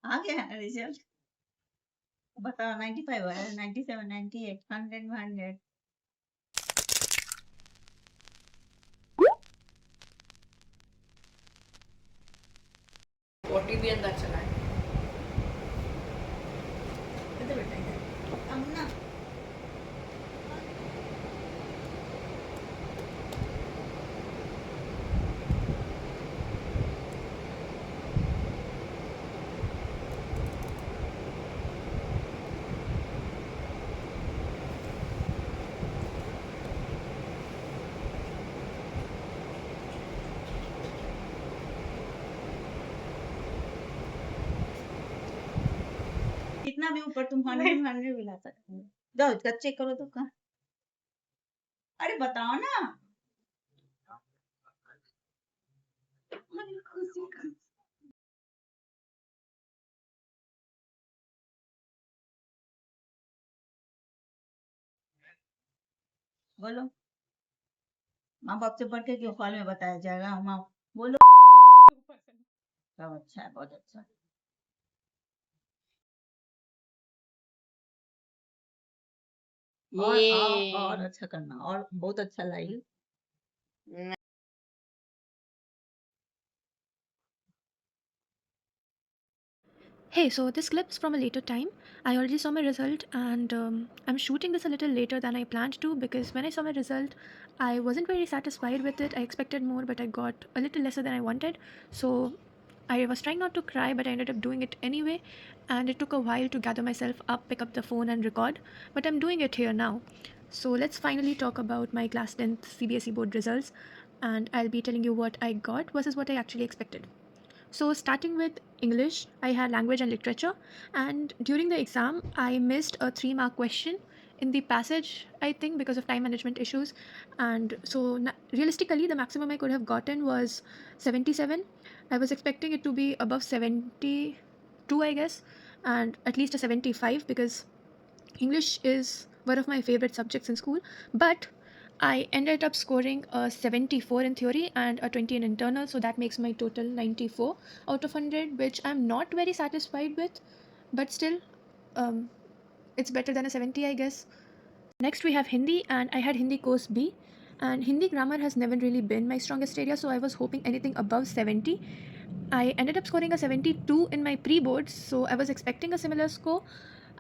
आ गया रिजल्ट? बताओ 95 है, 97, 98, 100, 100। OT भी अंदर चला है। कितने बेटा इधर अब ना कितना भी ऊपर तुम 100, 100 भी ला सकते हो। जाओ इसका चेक करो तो कहाँ। अरे बताओ ना। अरे खुशी खुशी। बोलो, माँ बाप से बढ़ के क्यों कॉल में बताया जाएगा? माँ बोलो। सब अच्छा है, बहुत अच्छा है। और ये अच्छा करना, और बहुत अच्छा लाइए। Hey, so this clip's from a later time. I already saw my result, and I'm shooting this a little later than I planned to because when I saw my result, I wasn't very satisfied with it. I expected more, but I got a little lesser than I wanted. So I was trying not to cry, but I ended up doing it anyway. And it took a while to gather myself up, pick up the phone, and record. But I'm doing it here now. So let's finally talk about my class 10th CBSE board results. And I'll be telling you what I got versus what I actually expected. So, starting with English, I had language and literature, and during the exam, I missed a 3 mark question in the passage, I think, because of time management issues. And so, realistically, the maximum I could have gotten was 77. I was expecting it to be above 72, I guess, and at least a 75 because English is one of my favorite subjects in school, but I ended up scoring a 74 in theory and a 20 in internal, so that makes my total 94 out of 100, which I'm not very satisfied with, but still, um, it's better than a 70, I guess. Next, we have Hindi, and I had Hindi course B. And Hindi grammar has never really been my strongest area, so I was hoping anything above 70. I ended up scoring a 72 in my pre boards, so I was expecting a similar score.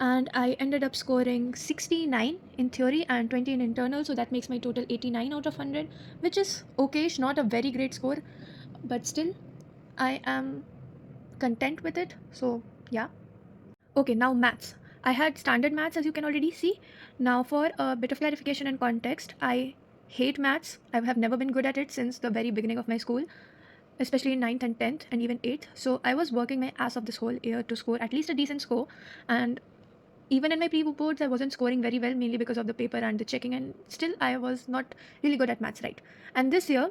And I ended up scoring 69 in theory and 20 in internal, so that makes my total 89 out of 100, which is okay, not a very great score, but still, I am content with it. So, yeah. Okay, now maths. I had standard maths as you can already see. Now, for a bit of clarification and context, I hate maths. I have never been good at it since the very beginning of my school, especially in 9th and 10th and even 8th. So, I was working my ass off this whole year to score at least a decent score. And even in my pre-boards, I wasn't scoring very well, mainly because of the paper and the checking, and still I was not really good at maths, right? And this year,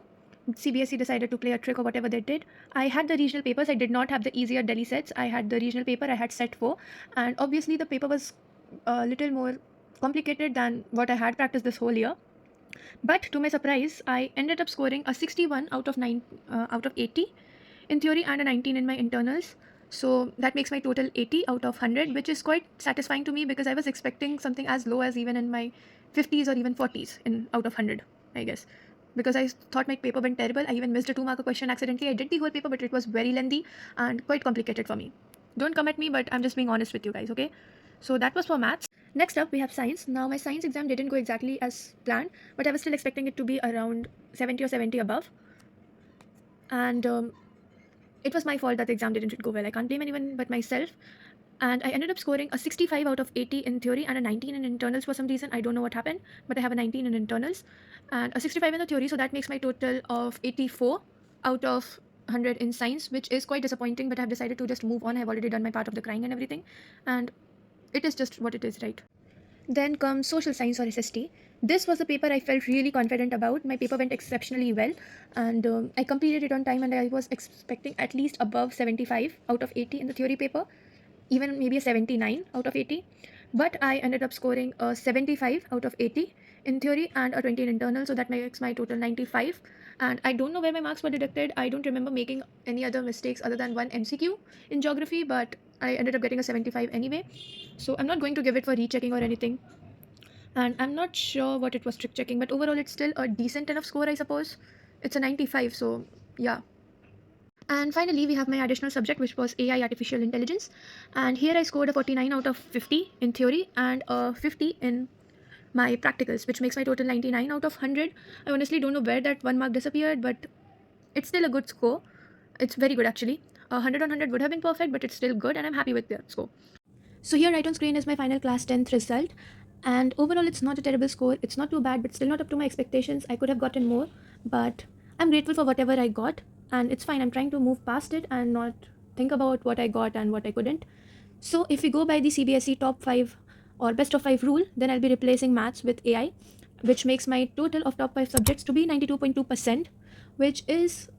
CBSE decided to play a trick or whatever they did. I had the regional papers. I did not have the easier Delhi sets. I had the regional paper. I had set 4, and obviously the paper was a little more complicated than what I had practiced this whole year. But to my surprise, I ended up scoring a 61 out of 80 in theory and a 19 in my internals. So that makes my total 80 out of 100, which is quite satisfying to me because I was expecting something as low as even in my 50s or even 40s in out of 100, I guess. Because I thought my paper went terrible. I even missed a 2 mark question accidentally. I did the whole paper, but it was very lengthy and quite complicated for me. Don't come at me, but I'm just being honest with you guys, okay? So that was for maths. Next up, we have science. Now, my science exam didn't go exactly as planned, but I was still expecting it to be around 70 or 70 above. And it was my fault that the exam didn't go well. I can't blame anyone but myself. And I ended up scoring a 65 out of 80 in theory and a 19 in internals for some reason. I don't know what happened, but I have a 19 in internals and a 65 in the theory. So that makes my total of 84 out of 100 in science, which is quite disappointing, but I've decided to just move on. I've already done my part of the crying and everything. And it is just what it is, right? Then comes social science or SST. This was a paper I felt really confident about. My paper went exceptionally well, and I completed it on time. And I was expecting at least above 75 out of 80 in the theory paper, even maybe a 79 out of 80. But I ended up scoring a 75 out of 80 in theory and a 20 in internal, so that makes my total 95. And I don't know where my marks were deducted. I don't remember making any other mistakes other than one MCQ in geography, but I ended up getting a 75 anyway. So I'm not going to give it for rechecking or anything. And I'm not sure what it was trick checking, but overall it's still a decent enough score, I suppose. It's a 95, so yeah. And finally, we have my additional subject, which was AI, artificial intelligence. And here I scored a 49 out of 50 in theory and a 50 in my practicals, which makes my total 99 out of 100. I honestly don't know where that 1 mark disappeared, but it's still a good score. It's very good actually. 100 on 100 would have been perfect, but it's still good, and I'm happy with the score. So here right on screen is my final class 10th result, and overall it's not a terrible score. It's not too bad, but still not up to my expectations. I could have gotten more, but I'm grateful for whatever I got, and it's fine. I'm trying to move past it and not think about what I got and what I couldn't. So if we go by the CBSE top 5 or best of 5 rule, then I'll be replacing maths with AI, which makes my total of top 5 subjects to be 92.2%, which is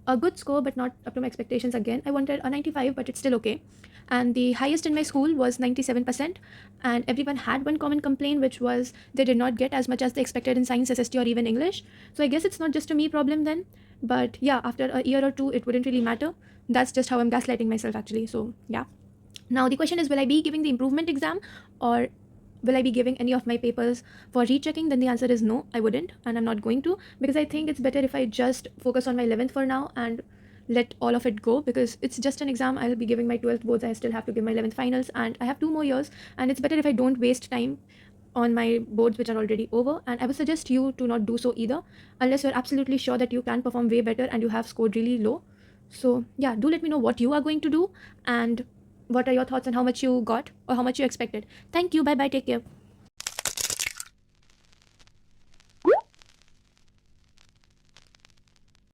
a good score, but not up to my expectations again. I wanted a 95, but it's still okay. And the highest in my school was 97%. And everyone had one common complaint, which was they did not get as much as they expected in science, SST, or even English. So I guess it's not just a me problem then. But yeah, after a year or two, it wouldn't really matter. That's just how I'm gaslighting myself, actually. So yeah. Now the question is, will I be giving the improvement exam, or will I be giving any of my papers for rechecking? Then the answer is no, I wouldn't, and I'm not going to, because I think it's better if I just focus on my 11th for now and let all of it go, because it's just an exam. I'll be giving my 12th boards, I still have to give my 11th finals, and I have 2 more years, and it's better if I don't waste time on my boards which are already over. And I would suggest you to not do so either, unless you're absolutely sure that you can perform way better and you have scored really low. So yeah, do let me know what you are going to do, and what are your thoughts on how much you got or how much you expected. Thank you. Bye bye. Take care.